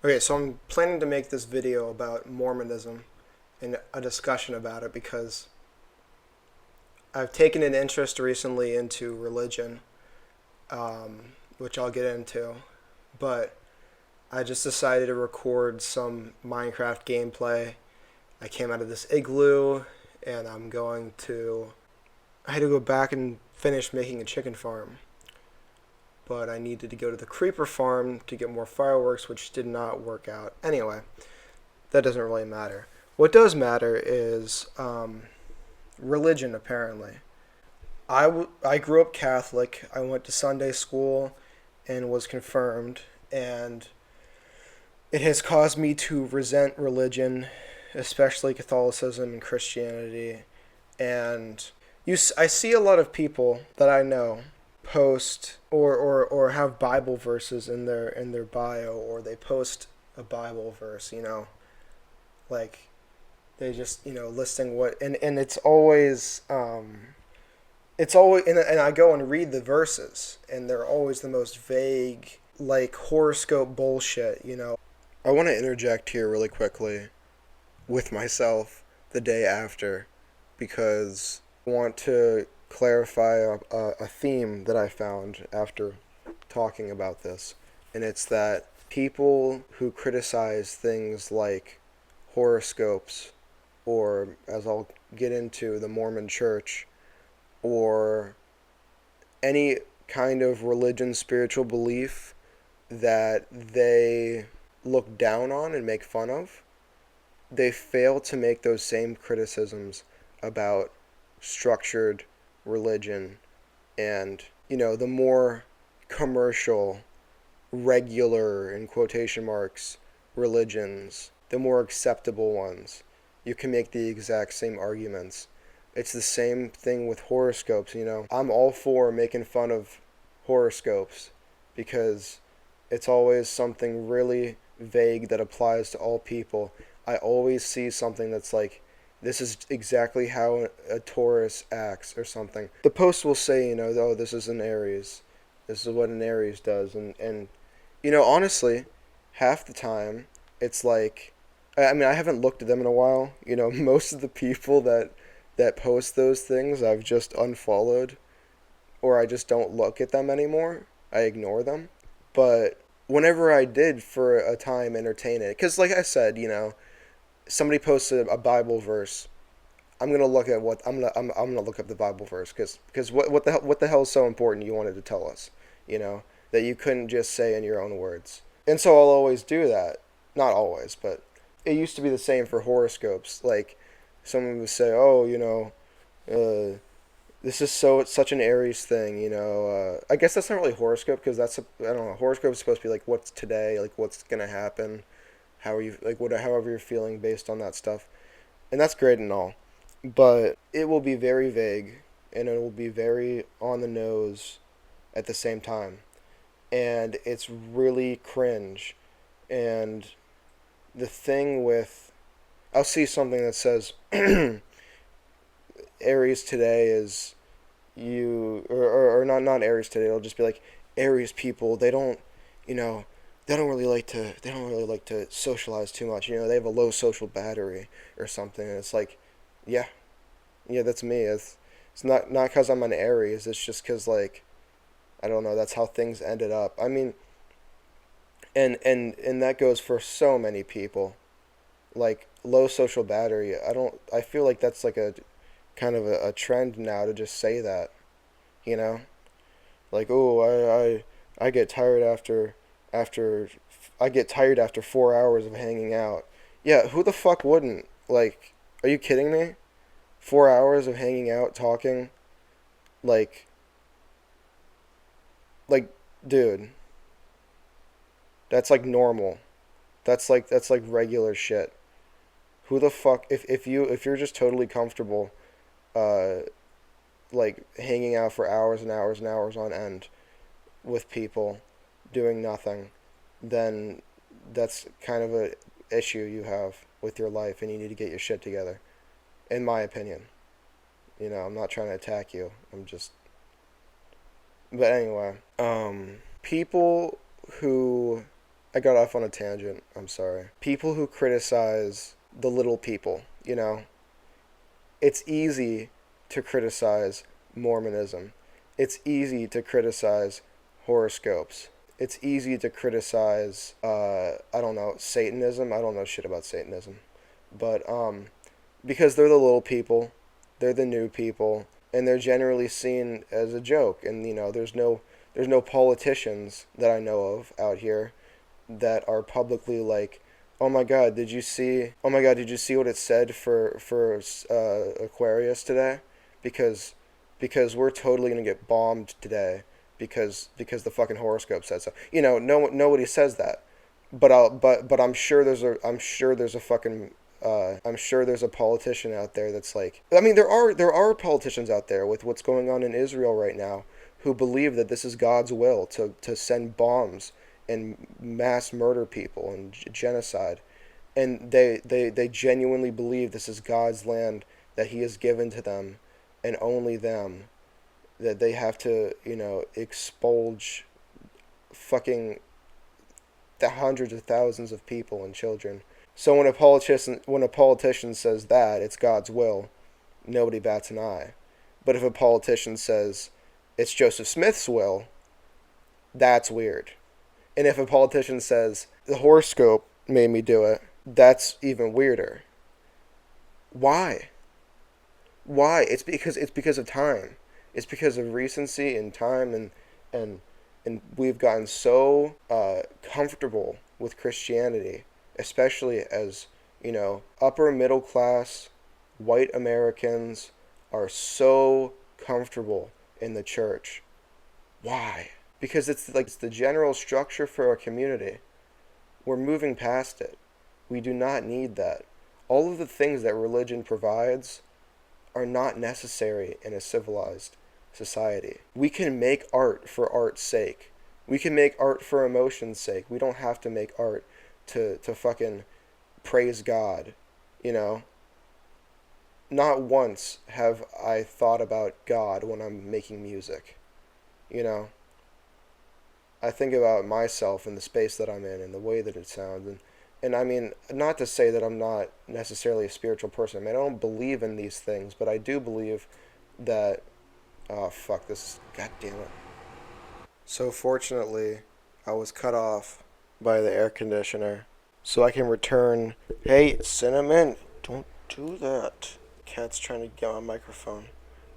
Okay, so I'm planning to make this video about Mormonism and a discussion about it because I've taken an interest recently into religion, which I'll get into, but I just decided to record some Minecraft gameplay. I came out of this igloo and I had to go back and finish making a chicken farm, but I needed to go to the creeper farm to get more fireworks, which did not work out. Anyway, that doesn't really matter. What does matter is religion, apparently. I grew up Catholic. I went to Sunday school and was confirmed, and it has caused me to resent religion, especially Catholicism and Christianity. And I see a lot of people that I know post or have Bible verses in their bio, or they post a Bible verse, like they just listing what, and it's always and I go and read the verses, and they're always the most vague, like horoscope bullshit. I want to interject here really quickly with myself the day after, because I want to clarify a theme that I found after talking about this, and it's that people who criticize things like horoscopes, or, as I'll get into, the Mormon Church, or any kind of religion, spiritual belief that they look down on and make fun of, they fail to make those same criticisms about structured religion and, the more commercial, regular, in quotation marks, religions, the more acceptable ones. You can make the exact same arguments. It's the same thing with horoscopes. I'm all for making fun of horoscopes because it's always something really vague that applies to all people. I always see something that's like, this is exactly how a Taurus acts or something. The post will say, oh, this is an Aries. This is what an Aries does. And honestly, half the time, it's like, I mean, I haven't looked at them in a while. Most of the people that post those things, I've just unfollowed, or I just don't look at them anymore. I ignore them. But whenever I did for a time entertain it, because like I said, somebody posted a Bible verse, I'm gonna look at what I'm gonna look up the Bible verse, because what the hell is so important you wanted to tell us, that you couldn't just say in your own words. And so I'll always do that. Not always, but it used to be the same for horoscopes. Like, someone would say, oh, this is it's such an Aries thing. I guess that's not really horoscope, because I don't know. Horoscope is supposed to be like what's today, like what's gonna happen, how are you, like, however you're feeling based on that stuff, and that's great and all, but it will be very vague, and it will be very on the nose at the same time, and it's really cringe. And the thing with, I'll see something that says Aries today is or not Aries today. It'll just be like, Aries people, you know, they don't really like to socialize too much. They have a low social battery or something. And it's like, yeah, yeah, that's me. It's not because I'm an Aries. It's just because, like, I don't know. That's how things ended up. I mean, and that goes for so many people. Like, low social battery. I feel like that's like a kind of a trend now to just say that. You know, like, oh, I get tired after I get tired after 4 hours of hanging out. Yeah, who the fuck wouldn't? Like, are you kidding me? 4 hours of hanging out, talking, like, like, dude, that's like normal. That's like regular shit. Who the fuck, if you're just totally comfortable, uh, like hanging out for hours and hours and hours on end with people, doing nothing, then that's kind of a issue you have with your life, and you need to get your shit together. In my opinion, I'm not trying to attack you. I'm just, but anyway, people who, I got off on a tangent. I'm sorry. People who criticize the little people, it's easy to criticize Mormonism. It's easy to criticize horoscopes. It's easy to criticize, I don't know, Satanism. I don't know shit about Satanism. But, because they're the little people, they're the new people, and they're generally seen as a joke. And, there's no politicians that I know of out here that are publicly like, oh my God, did you see what it said for Aquarius today? Because we're totally gonna get bombed today because the fucking horoscope said so. Nobody says that, but I'm sure there's a fucking I'm sure there's a politician out there that's like, I mean, there are politicians out there with what's going on in Israel right now who believe that this is God's will to send bombs and mass murder people and genocide. And they genuinely believe this is God's land that he has given to them and only them, that they have to, expulge fucking the hundreds of thousands of people and children. So when a politician says that it's God's will, nobody bats an eye. But if a politician says it's Joseph Smith's will, that's weird. And if a politician says the horoscope made me do it, that's even weirder. Why? Why? It's because of time. It's because of recency and time, and we've gotten so comfortable with Christianity, especially as, upper middle class white Americans are so comfortable in the church. Why? Because it's the general structure for our community. We're moving past it. We do not need that. All of the things that religion provides are not necessary in a civilized society. We can make art for art's sake. We can make art for emotion's sake. We don't have to make art to fucking praise God, Not once have I thought about God when I'm making music, I think about myself and the space that I'm in and the way that it sounds. And I mean, not to say that I'm not necessarily a spiritual person. I mean, I don't believe in these things, but I do believe that... Oh, fuck this. God damn it. So fortunately, I was cut off by the air conditioner. So I can return... Hey, Cinnamon, don't do that. Cat's trying to get my microphone.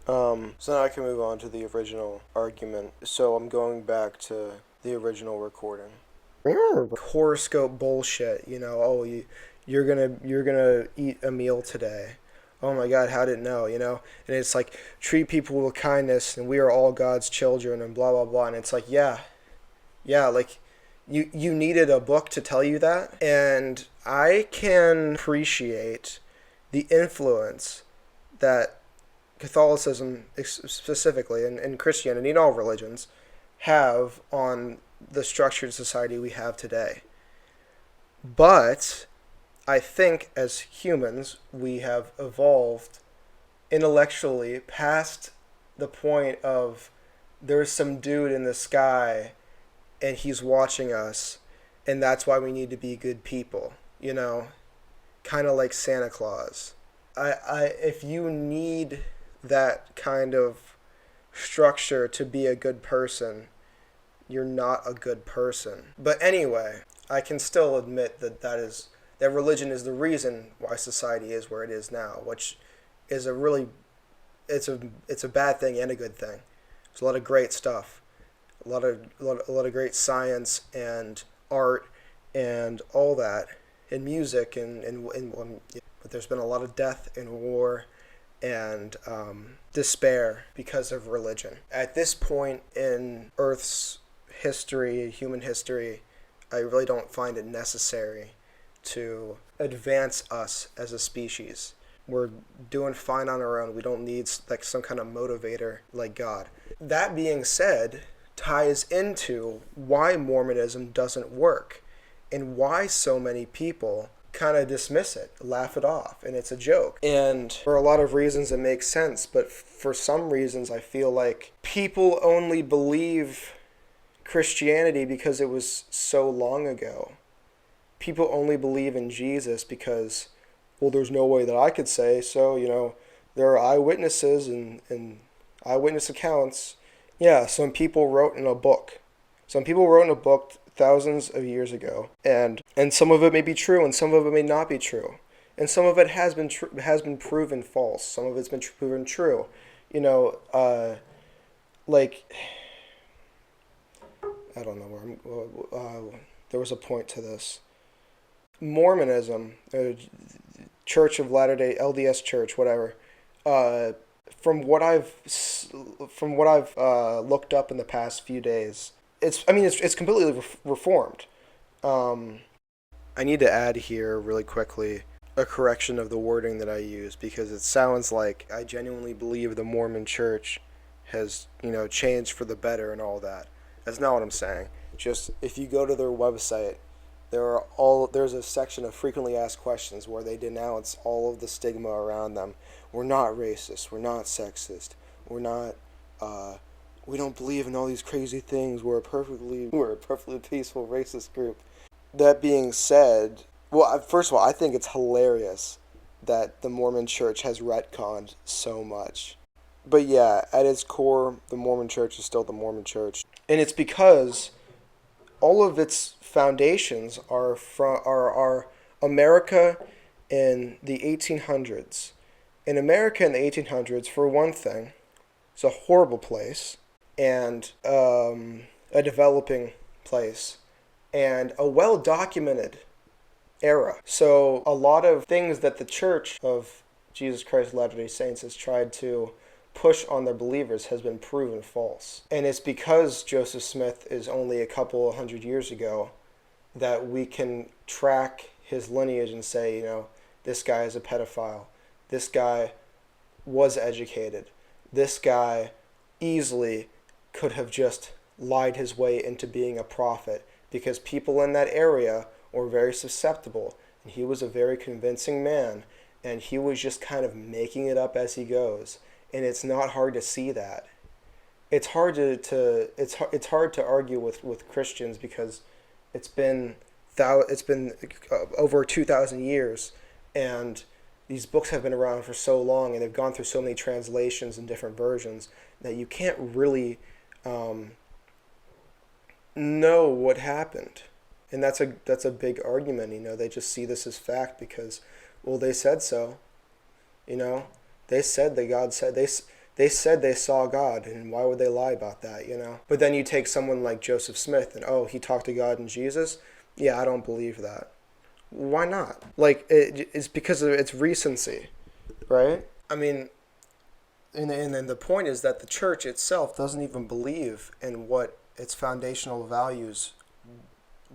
So now I can move on to the original argument. So I'm going back to the original recording. Horoscope bullshit, you're gonna eat a meal today. Oh my God, how did it know, And it's like, treat people with kindness, and we are all God's children, and blah blah blah. And it's like, yeah, like you needed a book to tell you that, and I can appreciate the influence that Catholicism specifically, and Christianity and all religions, have on the structured society we have today. But I think as humans, we have evolved intellectually past the point of there's some dude in the sky and he's watching us, and that's why we need to be good people, kind of like Santa Claus. If you need that kind of structure to be a good person, you're not a good person. But anyway, I can still admit that religion is the reason why society is where it is now, which is it's a bad thing and a good thing. There's a lot of great stuff, a lot of great science and art and all that, and music but there's been a lot of death and war and despair because of religion. At this point in Earth's history, human history, I really don't find it necessary to advance us as a species. We're doing fine on our own. We don't need some kind of motivator like God. That being said, ties into why Mormonism doesn't work and why so many people kind of dismiss it, laugh it off, and it's a joke. And for a lot of reasons it makes sense, but for some reasons I feel like people only believe Christianity, because it was so long ago, people only believe in Jesus because, well, there's no way that I could say, so, there are eyewitnesses and eyewitness accounts. Yeah, some people wrote in a book. Some people wrote in a book thousands of years ago, and some of it may be true, and some of it may not be true, and some of it has been proven false. Some of it's been proven true. You know, like I don't know where there was a point to this. Mormonism, Church of Latter Day LDS Church, whatever. Uh, from what I've looked up in the past few days, it's completely reformed. Um, I need to add here really quickly a correction of the wording that I use, because it sounds like I genuinely believe the Mormon Church has, changed for the better and all that. That's not what I'm saying. Just if you go to their website, there's a section of frequently asked questions where they denounce all of the stigma around them. We're not racist. We're not sexist. We're not. We don't believe in all these crazy things. We're a perfectly peaceful racist group. That being said, well, first of all, I think it's hilarious that the Mormon Church has retconned so much. But yeah, at its core, the Mormon Church is still the Mormon Church, and it's because all of its foundations are America in the 1800s. In America in the 1800s, for one thing, it's a horrible place, and a developing place, and a well documented era. So a lot of things that the Church of Jesus Christ of Latter-day Saints has tried to push on their believers has been proven false. And it's because Joseph Smith is only a couple of hundred years ago that we can track his lineage and say, this guy is a pedophile. This guy was educated. This guy easily could have just lied his way into being a prophet, because people in that area were very susceptible, and he was a very convincing man, and he was just kind of making it up as he goes. And it's not hard to see that. It's hard it's hard to argue with Christians, because it's been over 2,000 years, and these books have been around for so long, and they've gone through so many translations and different versions, that you can't really know what happened. And that's a big argument. They just see this as fact because, well, they said so. They said that God said they said they saw God, and why would they lie about that? But then you take someone like Joseph Smith, and he talked to God and Jesus. Yeah, I don't believe that. Why not? Like, it's because of its recency, right? I mean, and then the point is that the church itself doesn't even believe in what its foundational values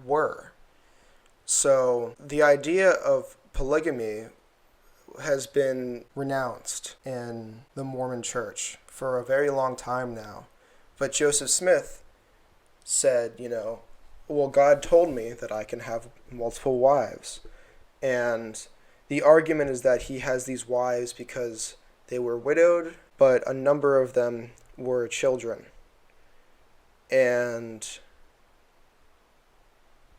were. So the idea of polygamy has been renounced in the Mormon Church for a very long time now. But Joseph Smith said, well, God told me that I can have multiple wives. And the argument is that he has these wives because they were widowed, but a number of them were children. And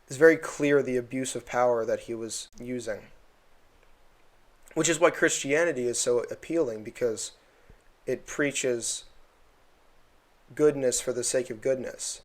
it's very clear the abuse of power that he was using. Which is why Christianity is so appealing, because it preaches goodness for the sake of goodness.